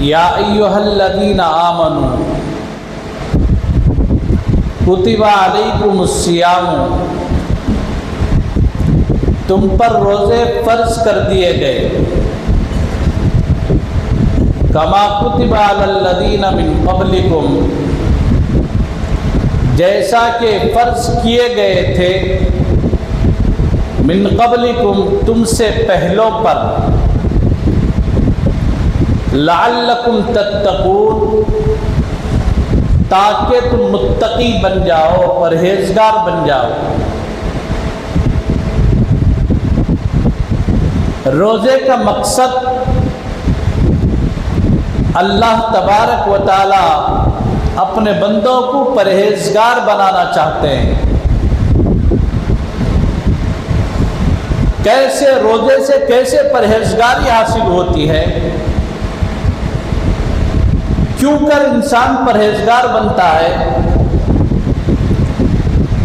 یا ایھا الذین آمنوا کتب علیکم الصیام، تم پر روزے فرض کر دیے گئے، کما کتب علی الذین من قبلکم، جیسا کہ فرض کیے گئے تھے من قبلکم، تم سے پہلوں پر، لعلکم تتقون، تاکہ تم متقی بن جاؤ، پرہیزگار بن جاؤ۔ روزے کا مقصد اللہ تبارک و تعالی اپنے بندوں کو پرہیزگار بنانا چاہتے ہیں۔ کیسے روزے سے کیسے پرہیزگاری حاصل ہوتی ہے، کیوں کر انسان پرہیزگار بنتا ہے،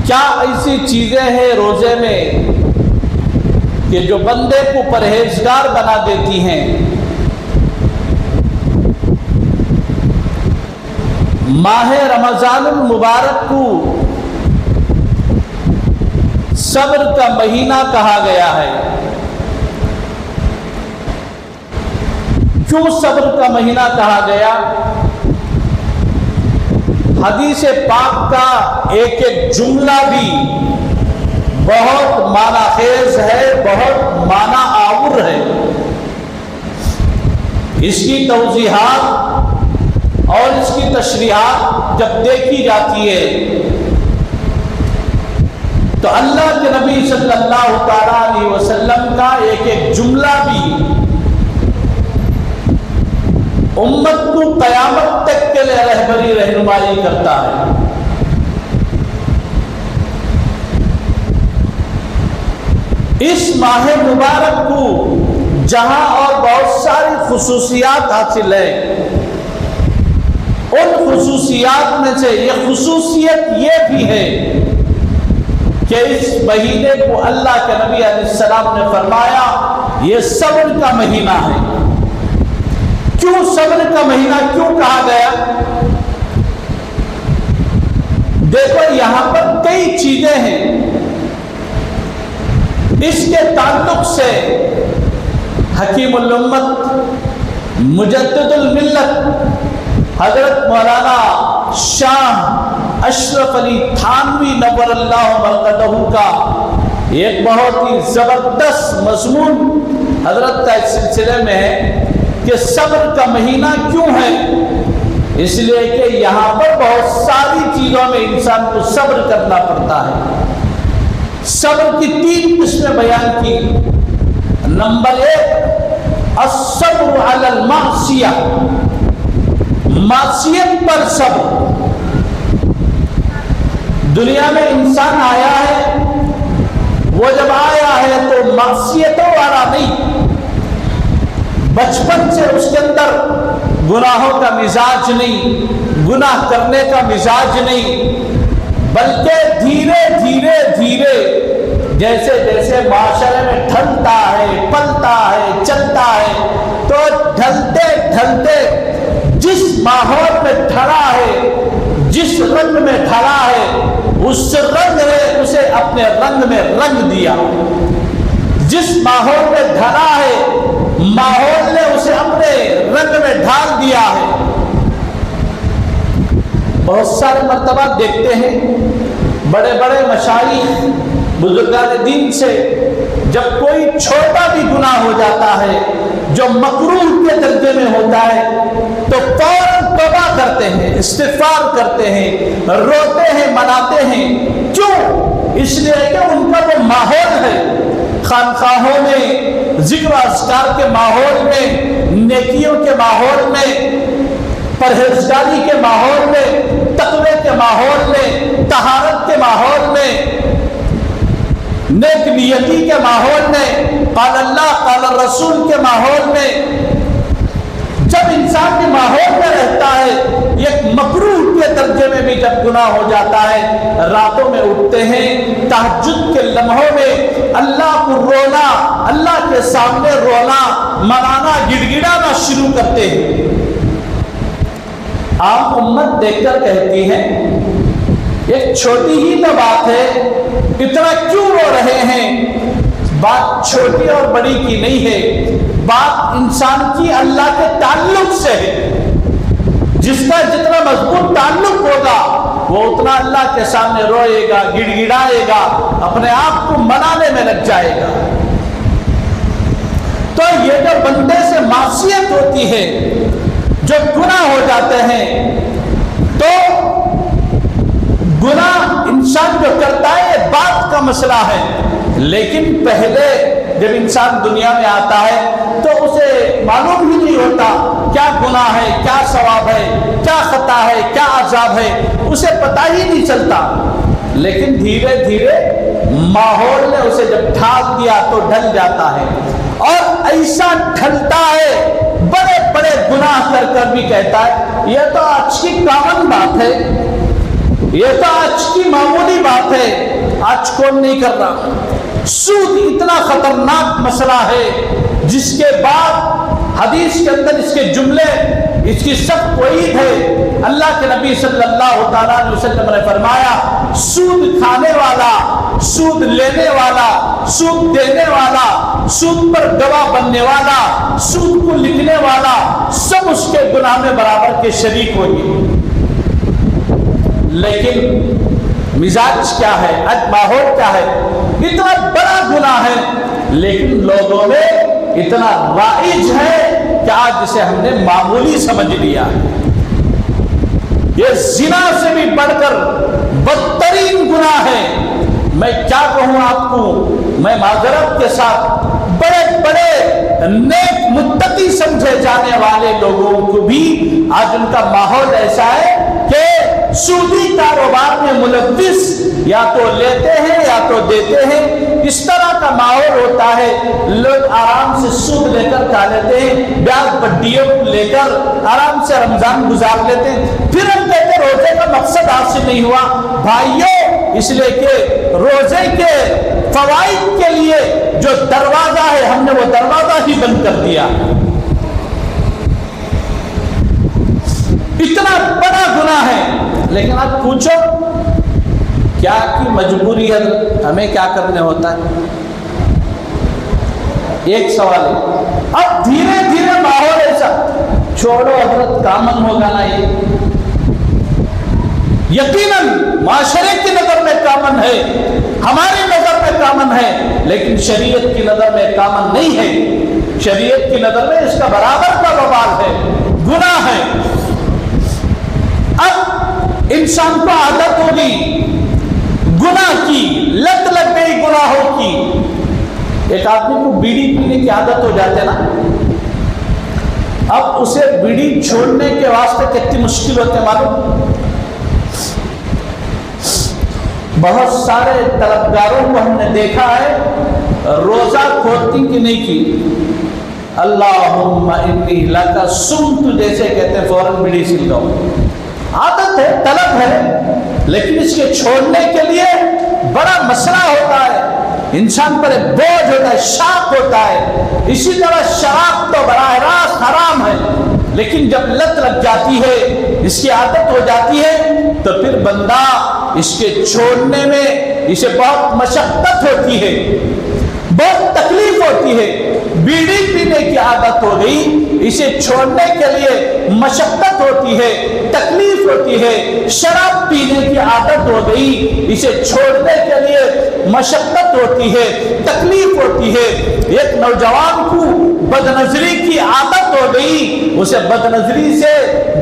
کیا ایسی چیزیں ہیں روزے میں کہ جو بندے کو پرہیزگار بنا دیتی ہیں۔ ماہ رمضان المبارک کو صبر کا مہینہ کہا گیا ہے۔ کیوں صبر کا مہینہ کہا گیا؟ حدیث پاک کا ایک ایک جملہ بھی بہت معنی خیز ہے، بہت معنی آور ہے۔ اس کی توضیحات اور اس کی تشریحات جب دیکھی جاتی ہے تو اللہ کے نبی صلی اللہ تعالیٰ علیہ وسلم کا ایک ایک جملہ بھی امت کو قیامت تک کے لیے رہبری رہنمائی کرتا ہے۔ اس ماہ مبارک کو جہاں اور بہت ساری خصوصیات حاصل ہے، ان خصوصیات میں سے یہ خصوصیت یہ بھی ہے کہ اس مہینے کو اللہ کے نبی علیہ السلام نے فرمایا یہ صبر کا مہینہ ہے۔ کیوں صبر کا مہینہ کیوں کہا گیا؟ دیکھو یہاں پر کئی چیزیں ہیں، اس کے تعلق سے حکیم الامت مجدد الملت حضرت مولانا شاہ اشرف علی تھانوی نور اللہ مرقدہ کا ایک بہت ہی زبردست مضمون حضرت کا اس سلسلے میں ہے کہ صبر کا مہینہ کیوں ہے۔ اس لیے کہ یہاں پر بہت ساری چیزوں میں انسان کو صبر کرنا پڑتا ہے۔ صبر کی 3 قسمیں بیان کی۔ نمبر 1 الصبر علی المعصیہ، معصیت پر صبر۔ دنیا میں انسان آیا ہے، وہ جب آیا ہے تو معصیتوں والا نہیں، بچپن سے اس کے اندر گناہوں کا مزاج نہیں، گناہ کرنے کا مزاج نہیں، بلکہ دھیرے دھیرے دھیرے جیسے جیسے معاشرے میں ڈھلتا ہے، پلتا ہے، چلتا ہے، تو ڈھلتے ڈھلتے جس ماحول میں ڈھلا ہے، جس رنگ میں ڈھلا ہے، اس رنگ نے اسے اپنے رنگ میں رنگ دیا۔ جس ماحول میں ڈھلا ہے، ماحول نے اسے اپنے رنگ میں ڈھال دیا ہے۔ بہت سارے مرتبہ دیکھتے ہیں بڑے بڑے مشائخ بزرگان دین سے جب کوئی چھوٹا بھی گناہ ہو جاتا ہے جو مکروہ کے درجے میں ہوتا ہے تو فوراً توبہ کرتے ہیں، استغفار کرتے ہیں، روتے ہیں، مناتے ہیں۔ کیوں؟ اس لیے کہ ان کا وہ ماحول ہے، خانقاہوں میں، ذکر و اذکار کے ماحول میں، نیکیوں کے ماحول میں، پرہیزگاری کے ماحول میں، تقوی کے ماحول میں، طہارت کے ماحول میں، نیک نیتی کے ماحول میں، قال اللہ قال الرسول کے ماحول میں۔ جب انسان کے ماحول میں رہتا ہے، ایک مکروہ کے درجے میں بھی جب گناہ ہو جاتا ہے، راتوں میں اٹھتے ہیں، تہجد کے لمحوں میں اللہ کو رونا، اللہ کے سامنے رونا، منانا، گڑ گڑانا شروع کرتے ہیں۔ عام امت دیکھ کر کہتی ہے ایک چھوٹی ہی تو بات ہے، اتنا کیوں رو رہے ہیں؟ بات چھوٹی اور بڑی کی نہیں ہے، بات انسان کی اللہ کے تعلق سے ہے۔ جس کا جتنا مضبوط تعلق ہوگا وہ اتنا اللہ کے سامنے روئے گا، گڑ گڑائے گا، اپنے آپ کو منانے میں لگ جائے گا۔ تو یہ جو بندے سے معصیت ہوتی ہے، جو گناہ ہو جاتے ہیں، تو گناہ انسان جو کرتا ہے یہ بات کا مسئلہ ہے، لیکن پہلے جب انسان دنیا میں آتا ہے تو اسے معلوم ہی نہیں ہوتا کیا گناہ ہے، کیا ثواب ہے، کیا خطا ہے، کیا عذاب ہے، اسے پتہ ہی نہیں چلتا۔ لیکن دھیرے دھیرے ماحول نے اسے جب ڈھال دیا تو ڈھل جاتا ہے، اور ایسا ڈھلتا ہے بڑے بڑے گناہ کر کر بھی کہتا ہے یہ تو آج کی کامن بات ہے، یہ تو آج کی معمولی بات ہے، آج کون نہیں کر رہا۔ سود اتنا خطرناک مسئلہ ہے جس کے بعد حدیث کے اندر اس کے جملے، اس کی سخت وعید ہے۔ اللہ کے نبی صلی اللہ تعالیٰ علیہ وسلم نے فرمایا سود کھانے والا، سود لینے والا، سود دینے والا، سود پر گواہ بننے والا، سود کو لکھنے والا، سب اس کے گناہ میں برابر کے شریک ہوگی۔ لیکن مزاج کیا ہے، آج ماحول کیا ہے، اتنا بڑا گناہ ہے لیکن لوگوں میں اتنا رائج ہے کہ آج اسے ہم نے معمولی سمجھ لیا ہے۔ یہ زنا سے بھی بڑھ کر بدترین گناہ ہے۔ میں کیا کہوں آپ کو، میں معذرت کے ساتھ بڑے بڑے نیک متقی سمجھے جانے والے لوگوں کو بھی آج ان کا ماحول ایسا ہے کہ سودی کاروبار میں ملوث، یا تو لیتے ہیں یا تو دیتے ہیں، اس طرح کا ماحول ہوتا ہے۔ لوگ آرام سے سود لے کر کھا لیتے ہیں، بیاج بڈیوں کو لے کر آرام سے رمضان گزار لیتے ہیں، پھر ہم کہتے ہیں روزے کا مقصد حاصل نہیں ہوا۔ بھائیوں، اس لیے کہ روزے کے فوائد کے لیے جو دروازہ ہے ہم نے وہ دروازہ ہی بند کر دیا۔ اتنا بڑا گناہ ہے، لیکن آپ پوچھو کیا کی مجبوری ہے، ہمیں کیا کرنے ہوتا ہے؟ ایک سوال ہے۔ اب دھیرے دھیرے ماحول ایسا، چھوڑو حضرت کامن ہوگا نا، یہ یقیناً معاشرے کی نظر میں کامن ہے، ہماری نظر میں کامن ہے، لیکن شریعت کی نظر میں کامن نہیں ہے۔ شریعت کی نظر میں اس کا برابر کا وبال ہے، گناہ ہے۔ اب انسان کو عادت ہوگی گناہ کی، لت لگ گئی گناہوں کی۔ ایک آدمی کو بیڑی پینے کی عادت ہو جاتے نا، اب اسے بیڑی چھوڑنے کے واسطے کتنی مشکل ہوتے ہیں معلوم؟ بہت سارے طلبگاروں کو ہم نے دیکھا ہے روزہ کھولتی کہ نہیں کی، اللہم انی لک صمت جیسے کہتے ہیں، فوراً بیڑی سل دو۔ عادت ہے، طلب ہے، لیکن اس کے چھوڑنے کے لیے بڑا مسئلہ ہوتا ہے، انسان پر ایک بوجھ ہوتا ہے، شاق ہوتا ہے۔ اسی طرح شراب تو براہ راست حرام ہے، لیکن جب لت لگ جاتی ہے، اس کی عادت ہو جاتی ہے، تو پھر بندہ اس کے چھوڑنے میں اسے بہت مشقت ہوتی ہے، بہت تکلیف ہوتی ہے۔ بیڑی پینے کی عادت ہو گئی، اسے چھوڑنے کے لیے مشقت ہوتی ہے، تکلیف ہوتی ہے۔ شراب پینے کی عادت ہو گئی، اسے چھوڑنے کے لیے مشقت ہوتی ہے، تکلیف ہوتی ہے۔ ایک نوجوان کو بدنظری کی عادت ہو گئی، اسے بدنظری سے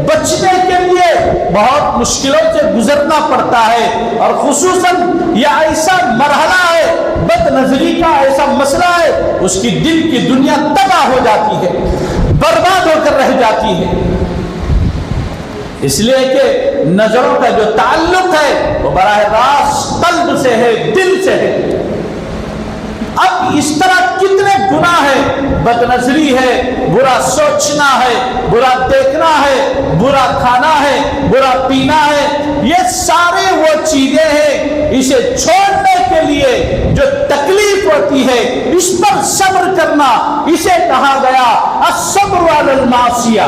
بچنے کے لیے بہت مشکلوں سے گزرنا پڑتا ہے، اور خصوصاً یہ ایسا مرحلہ ہے، بدنظری کا ایسا مسئلہ ہے، اس کی دل کی دنیا تباہ ہو جاتی ہے، برباد ہو کر رہ جاتی ہے۔ اس لیے کہ نظروں کا جو تعلق ہے وہ براہ راست قلب سے ہے، دل سے ہے۔ اب اس طرح کتنے گناہ ہیں، بدنظری ہے، برا سوچنا ہے، برا دیکھنا ہے، برا کھانا ہے، برا پینا ہے، یہ سارے وہ چیزیں ہیں، اسے چھوڑنے کے لیے جو تکلیف ہوتی ہے اس پر صبر کرنا، اسے کہا گیا الصبر علی المعصیہ۔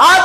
8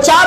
4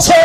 6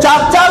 4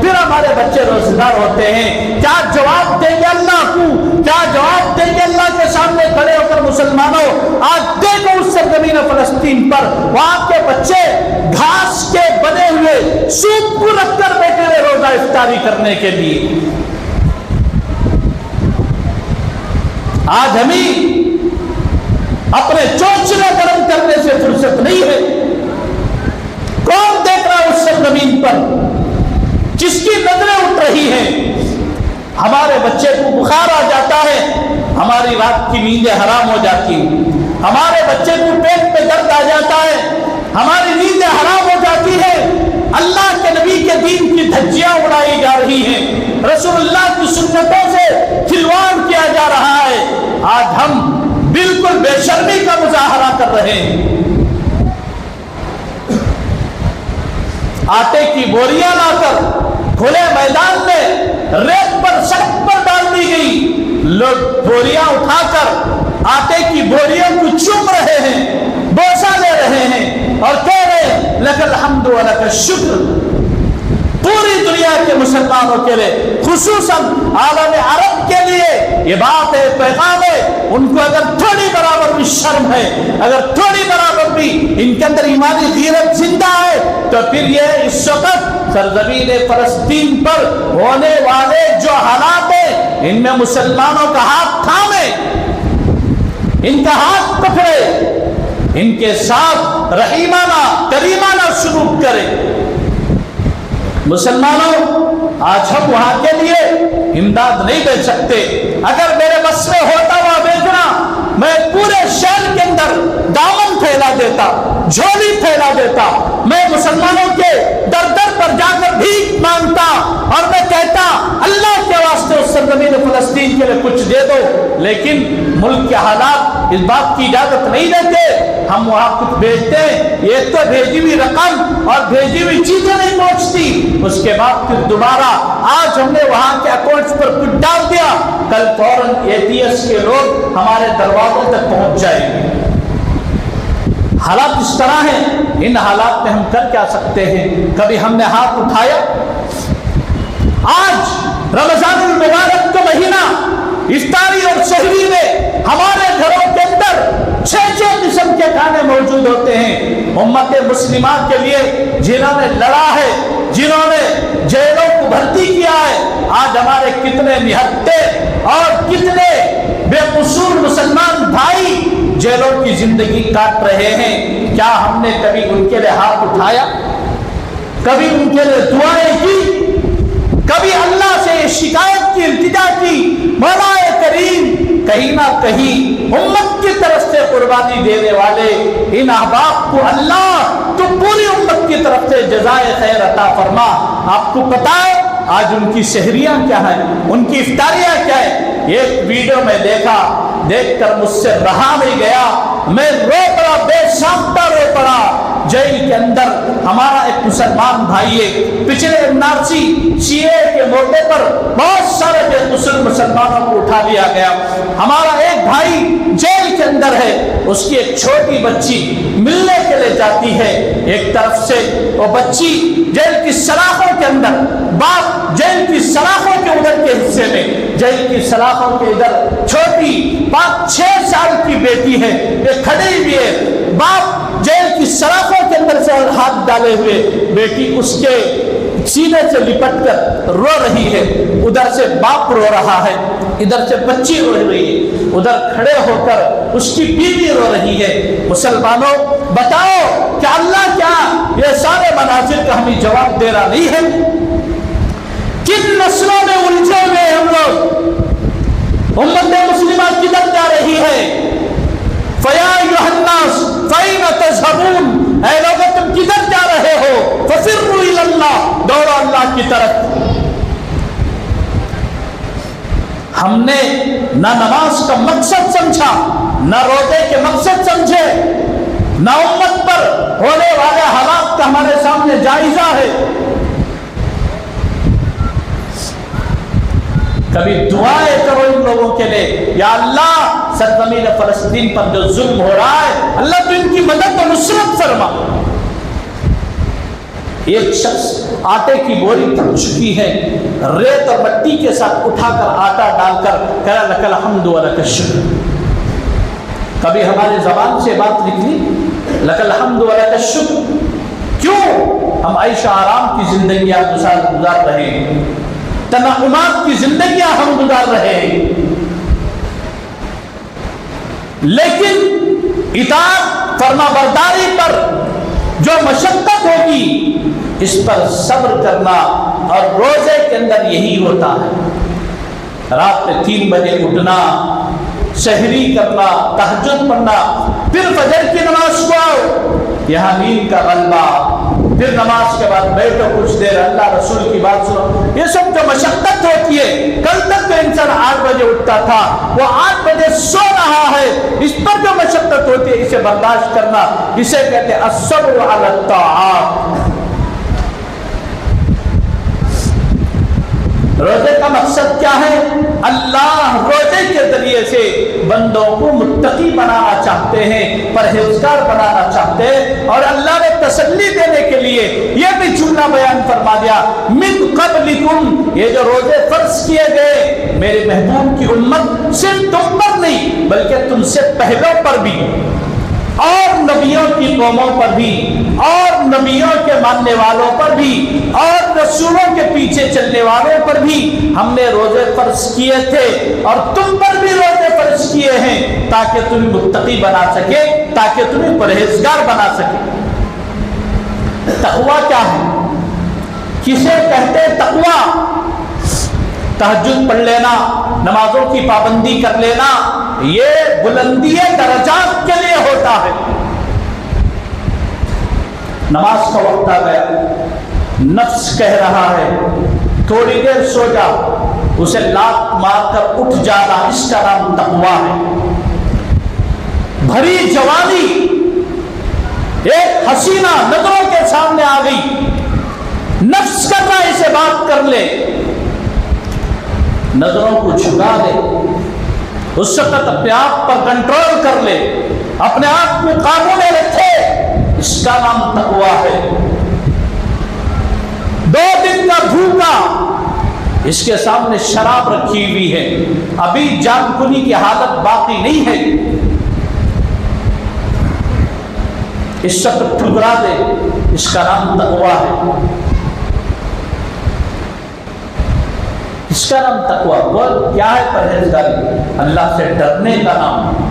پھر ہمارے بچے روزگار ہوتے ہیں، کیا جواب دیں گے اللہ کو؟ کیا جواب دیں گے اللہ کے سامنے کھڑے ہو کر؟ مسلمانوں آج دیکھو اس سرزمین فلسطین پر وہاں کے بچے گھاس کے بنے ہوئے سوپ کو رکھ کر بیٹھے ہوئے روزہ افطاری کرنے کے لیے۔ آج ہمیں اپنے چوچلے گرم کرنے سے فرصت نہیں ہے۔ کون دیکھ رہا ہے اس سرزمین پر؟ جس کی نظریں اٹھ رہی ہیں، ہمارے بچے کو بخار آ جاتا ہے، ہماری رات کی نیندیں حرام ہو جاتی ہیں، ہمارے بچے کو پیٹ میں درد آ جاتا ہے، ہماری نیندیں حرام ہو جاتی ہے، اللہ کے نبی کے دین کی دھجیاں اڑائی جا رہی ہیں، رسول اللہ کی سنتوں سے کھلواڑ کیا جا رہا ہے۔ آج ہم بالکل بے شرمی کا مظاہرہ کر رہے ہیں۔ آٹے کی بوریاں لا کر کھلے میدان میں ریت پر سڑک پر ڈال دی گئی، لوگ بوریاں اٹھا کر آٹے کی بوریوں کو چوم رہے ہیں، بوسہ لے رہے ہیں اور کہہ رہے ہیں لک الحمد و لک الشکر۔ پوری دنیا کے مسلمانوں کے لیے، خصوصاً عالم عرب کے لیے یہ بات ہے، پیغام ہے، ان کو اگر تھوڑی برابر بھی شرم ہے، اگر تھوڑی برابر بھی ان کے اندر ایمانی غیرت زندہ ہے، تو پھر یہ اس وقت سرزمین فلسطین پر ہونے والے جو حالات ہیں ان میں مسلمانوں کا ہاتھ تھامے، ان کا ہاتھ پکڑے، ان کے ساتھ رحیمانہ کریمانہ سلوک کرے۔ مسلمانوں آج ہم وہاں کے لیے امداد نہیں دے سکتے۔ اگر میرے بس میں ہوتا ہوا بیچنا، میں پورے شہر کے اندر دامن پھیلا دیتا، جھولی پھیلا دیتا، میں مسلمانوں کے در در پر جا کر بھیک مانگتا اور میں کہتا اللہ کے واسطے اس سرزمین فلسطین کے لیے کچھ دے دو، لیکن ملک کے حالات اس بات کی اجازت نہیں دیتے۔ ہم وہاں کچھ بھیجتے ہیں، ایک تو بھیجی ہوئی رقم اور بھیجی ہوئی چیزیں نہیں پہنچتی، اس کے بعد پھر دوبارہ آج ہم نے وہاں کے اکاؤنٹس پر کچھ ڈال دیا، کل فوراً ATS کے لوگ ہمارے دروازوں تک پہنچ جائیں گے۔ حالات اس طرح ہیں، ان حالات میں ہم کر کیا سکتے ہیں؟ کبھی ہم نے ہاتھ اٹھایا؟ آج رمضان المبارک کا مہینہ، افطاری اور سحری میں ہمارے گھروں کے اندر 6 قسم کے کھانے موجود ہوتے ہیں۔ امت مسلمہ کے لیے جنہوں نے لڑا ہے، جنہوں نے جیلوں کو بھرتی کیا ہے، آج ہمارے کتنے نہتے اور کتنے بے قصور مسلمان بھائی جیلوں کی زندگی کاٹ رہے ہیں۔ کیا ہم نے کبھی ان کے لیے ہاتھ اٹھایا؟ کبھی ان کے لیے دعائیں کی؟ کبھی اللہ سے شکایت کی، التجا کی؟ مولا کریم کہیں نہ کہیں امت کی طرف سے قربانی دینے والے ان احباب کو اللہ تو پوری امت کی طرف سے جزائے خیر عطا فرما۔ آپ کو پتا ہے آج ان کی سحریاں کیا ہیں، ان کی افطاریاں کیا ہیں؟ ایک ویڈیو میں دیکھا، دیکھ کر مجھ سے رہا نہیں گیا، میں رو پڑا، بے ساختہ رو پڑا۔ جیل کے اندر ہمارا ایک مسلمان بھائی ہے، پچھلے NRC CA کے موقع پر بہت سارے بے قصور مسلمانوں کو اٹھا لیا گیا۔ ہمارا ایک بھائی جیل کے اندر ہے، اس کی ایک چھوٹی بچی ملنے کے لیے جاتی ہے، ایک طرف سے وہ بچی جیل کی سلاخوں کے اندر، باپ جیل کی سلاخوں کے ادھر کے حصے میں، جیل کی سلاخوں کے ادھر چھوٹی 5-6 سال کی بیٹی ہے، یہ کھڑی ہوئی ہے، باپ جیل کی سلاخوں کے اندر سے ہاتھ ڈالے ہوئے، بیٹی اس کے سینے سے لپٹ کر رو رہی ہے، ادھر سے باپ رو رہا ہے، ادھر سے بچی رو رہی ہے، ادھر کھڑے ہو کر اس کی بیوی رو رہی ہے۔ مسلمانوں بتاؤ کہ اللہ کیا یہ سارے مناظر کا ہمیں جواب دے رہا نہیں ہے؟ کن نسلوں میں الجھے ہوئے ہم لوگ؟ امت مسلمہ کدھر جا رہی ہے؟ فَيَا أَيُّهَا النَّاسُ فَأَيْنَ تَذْهَبُونَ، اے لوگوں تم کدھر جا رہے ہو؟ فَفِرُّوا إِلَى اللَّهِ، دوڑو اللہ کی طرف۔ ہم نے نہ نماز کا مقصد سمجھا، نہ روزے کے مقصد سمجھے، نہ امت پر ہونے والے حالات کا ہمارے سامنے جائزہ ہے۔ کبھی دعائیں کرو ان لوگوں کے لیے، یا اللہ سرزمین فلسطین پر جو ظلم ہو رہا ہے، اللہ تو ان کی مدد و نصرت فرما۔ ایک شخص آٹے کی بوری تھک چکی ہے، ریت اور مٹی کے ساتھ اٹھا کر آٹا ڈال کر کہا لک الحمد ولک الشکر۔ کبھی ہماری زبان سے بات نکلی لک الحمد ولک الشکر؟ کیوں؟ ہم عیش آرام کی زندگیاں گزار رہے ہیں، تنعمات کی زندگیاں ہم گزار رہے ہیں، لیکن اطاعت فرما برداری پر جو مشقت ہوگی اس پر صبر کرنا، اور روزے کے اندر یہی ہوتا ہے، رات میں 3 بجے اٹھنا، سحری کرنا، تہجد پڑھنا، پھر فجر کی نماز کو آؤ، یہاں نیند کا غلبہ، پھر نماز کے بعد بیٹھو کچھ دیر اللہ رسول کی بات سنو، یہ سب جو مشقت ہوتی ہے۔ کل تک جو انسان 8 بجے اٹھتا تھا وہ 8 بجے سو رہا ہے، اس پر جو مشقت ہوتی ہے اسے برداشت کرنا، اسے کہتے ہیں الصبر علی الطاعات۔ روزے کا مقصد کیا ہے؟ اللہ روزے کے ذریعے سے بندوں کو متقی بنانا چاہتے ہیں، پرہیزگار بنانا چاہتے ہیں، اور اللہ نے تسلی دینے کے لیے یہ بھی جملہ بیان فرما دیا من قبلکم، یہ جو روزے فرض کیے گئے میرے محبوب کی امت صرف تم پر نہیں بلکہ تم سے پہلوں پر بھی، اور نبیوں کی قوموں پر بھی، اور نبیوں کے ماننے والوں پر بھی، اور رسولوں کے پیچھے چلنے والوں پر بھی ہم نے روزے فرض کیے تھے، اور تم پر بھی روزے فرض کیے ہیں تاکہ تمہیں متقی بنا سکے، تاکہ تمہیں پرہیزگار بنا سکے۔ تقویٰ کیا ہے؟ کسے کہتے ہیں تقویٰ؟ تہجد پڑھ لینا، نمازوں کی پابندی کر لینا، یہ بلندی درجات کے لیے ہوتا ہے۔ نماز کا وقت آ گیا، نفس کہہ رہا ہے تھوڑی دیر سو جا، اسے لات مار کر اٹھ جانا، اس کا نام تقویٰ ہے۔ بھری جوانی ایک حسینہ نظروں کے سامنے آ گئی، نفس کر رہا اسے بات کر لے، نظروں کو جھکا دے، اس وقت اپنے آپ پر کنٹرول کر لے، اپنے آپ کو قابو میں رکھے، اس کا نام تقویٰ ہے۔ 2 دن کا بھوکا، اس کے سامنے شراب رکھی ہوئی ہے، ابھی جان کنی کی حالت باقی نہیں ہے، اس وقت ٹھکرا دے، اس کا نام تقویٰ ہے، اس کا نام تقویٰ۔ وہ کیا ہے؟ پرہیزگاری، اللہ سے ڈرنے کا نام،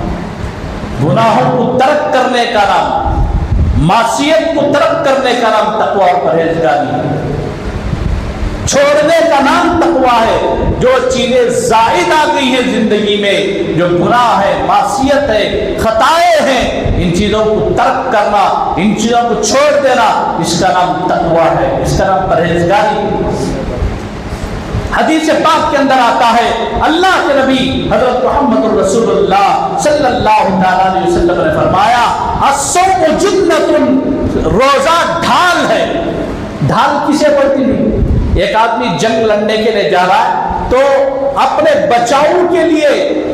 گناہوں کو ترک کرنے کا نام، معصیت کو ترک کرنے کا نام تقویٰ اور پرہیزگاری ہے۔ چھوڑنے کا نام تقویٰ ہے، جو چیزیں زائد آ گئی ہیں زندگی میں، جو گناہ ہے، معصیت ہے، خطائیں ہیں، ان چیزوں کو ترک کرنا، ان چیزوں کو چھوڑ دینا، اس کا نام تقویٰ ہے، اس کا نام پرہیزگاری ہے۔ حدیث پاک کے اندر آتا ہے، اللہ کے نبی حضرت محمد رسول اللہ صلی اللہ علیہ وسلم نے فرمایا الصوم جنۃ، روزہ ڈھال ہے۔ ڈھال کسے پڑتی ہے؟ ایک آدمی جنگ لڑنے کے لیے جا رہا ہے تو اپنے بچاؤ کے لیے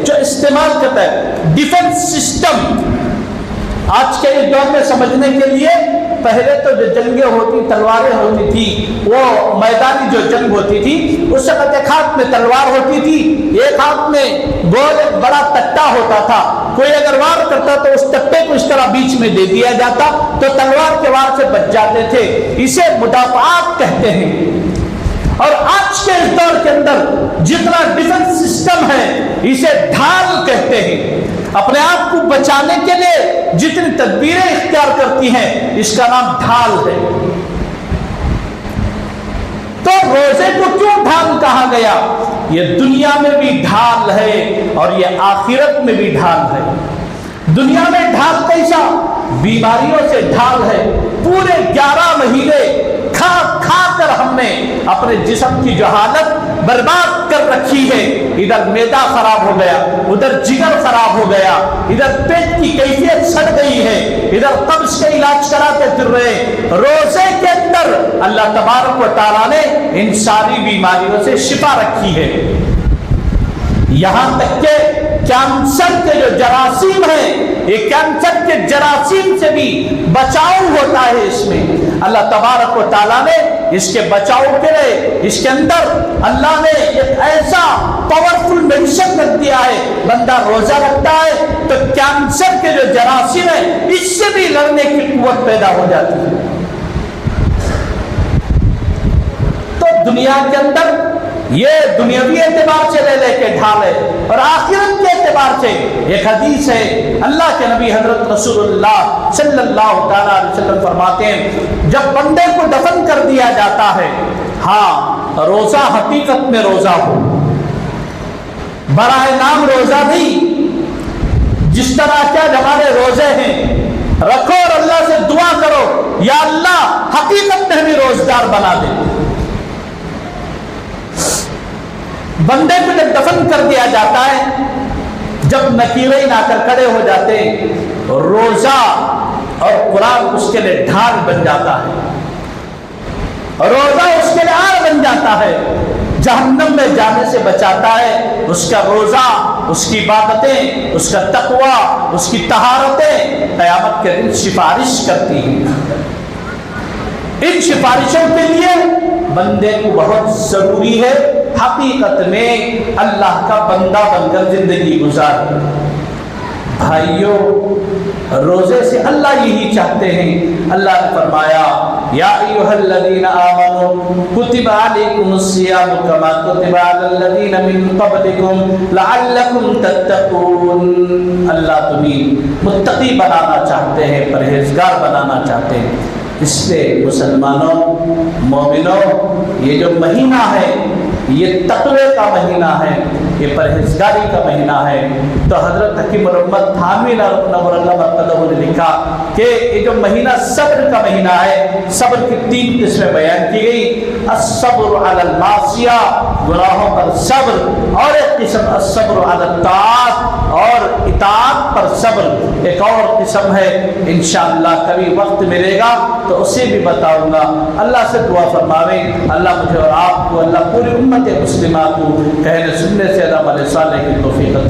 جو استعمال کرتا ہے ڈیفنس سسٹم، آج کے اس دور میں سمجھنے کے لیے، پہلے تو جو جنگیں ہوتی تلواریں ہوتی تھی، وہ میدانی جو جنگ ہوتی تھی اس وقت ایک ہاتھ میں تلوار ہوتی تھی، ایک ہاتھ میں گول ایک بڑا تٹا ہوتا تھا، کوئی اگر وار کرتا تو اس تٹے کو اس طرح بیچ میں دے دیا جاتا تو تلوار کے وار سے بچ جاتے تھے، اسے مدافعات کہتے ہیں۔ اور آج کے اس دور کے اندر جتنا ڈیفنس سسٹم ہے اسے ڈھال کہتے ہیں۔ اپنے آپ کو بچانے کے لیے جتنی تدبیریں اختیار کرتی ہیں اس کا نام ڈھال ہے۔ تو روزے کو کیوں ڈھال کہا گیا؟ یہ دنیا میں بھی ڈھال ہے اور یہ آخرت میں بھی ڈھال ہے۔ دنیا میں ڈھال کیسا؟ بیماریوں سے ڈھال ہے، پورے 11 مہینے کھا کھا کر ہم نے اپنے جسم کی جو حالت برباد کر رکھی ہے، ادھر معدہ خراب ہو گیا، ادھر جگر خراب ہو گیا، ادھر پیٹ کی کیفیت سڑ گئی ہے، ادھر قبض کا علاج کراتے پھر رہے۔ روزے کے اندر اللہ تبارک و تعالیٰ نے ان ساری بیماریوں سے شفا رکھی ہے، یہاں تک کہ کینسر کے جو جراثیم ہیں یہ کینسر کے جراثیم سے بھی بچاؤ ہوتا ہے اس میں۔ اللہ تبارک و تعالیٰ نے اس کے بچاؤ کے لیے اس کے اندر اللہ نے ایک ایسا پاورفل میڈیسن رکھ دیا ہے، بندہ روزہ رکھتا ہے تو کینسر کے جو جراثیم ہے اس سے بھی لڑنے کی قوت پیدا ہو جاتی ہے۔ تو دنیا کے اندر یہ دنیاوی اعتبار سے لے کے ڈھال ہے، اور آخرت کے اعتبار سے ایک حدیث ہے، اللہ کے نبی حضرت رسول اللہ صلی اللہ تعالیٰ علیہ وسلم فرماتے ہیں جب بندے کو دفن کر دیا جاتا ہے، ہاں روزہ حقیقت میں روزہ ہو، برائے نام روزہ نہیں، جس طرح کیا ہمارے روزے ہیں رکھو اور اللہ سے دعا کرو یا اللہ حقیقت میں ہمیں روزگار بنا دے۔ بندے کو جب دفن کر دیا جاتا ہے، جب نکیرین آ کر کھڑے ہو جاتے ہیں، روزہ اور قرآن اس کے لیے ڈھال بن جاتا ہے، روزہ اس کے لیے آر بن جاتا ہے، جہنم میں جانے سے بچاتا ہے۔ اس کا روزہ، اس کی عبادتیں، اس کا تقوی، اس کی طہارتیں قیامت کے دن سفارش کرتی ہیں۔ ان سفارشوں کے لیے بندے کو بہت ضروری ہے حقیقت میں اللہ کا بندہ بن کر زندگی گزارے۔ بھائیوں، روزے سے اللہ یہی چاہتے ہیں۔ اللہ نے فرمایا یا ایھا الذین آمنوا کتب علیکم الصیام کما کتب علی الذین من قبلکم لعلکم تتقون۔ اللہ تمہیں متقی بنانا چاہتے ہیں، پرہیزگار بنانا چاہتے ہیں۔ اس لیے مسلمانوں، مومنوں، یہ جو مہینہ ہے یہ تقوی کا مہینہ ہے، یہ پرہیزگاری کا مہینہ ہے۔ تو حضرت حکیم الامت تھانوی نور اللہ مرقدہ نے لکھا کہ یہ جو مہینہ صبر کا مہینہ ہے، صبر کی 3 قسمیں بیان کی گئی، الصبر علی المعصیہ، گناہوں پر صبر، اور ایک قسم الصبر علی الطاعات، اور اطاعت پر صبر۔ ایک اور قسم ہے انشاءاللہ کبھی وقت ملے گا تو اسے بھی بتاؤں گا۔ اللہ سے دعا فرماویں اللہ مجھے اور آپ کو، اللہ پوری امت مسلمہ کو کہنے سننے سے عمل صالح کی توفیق عطا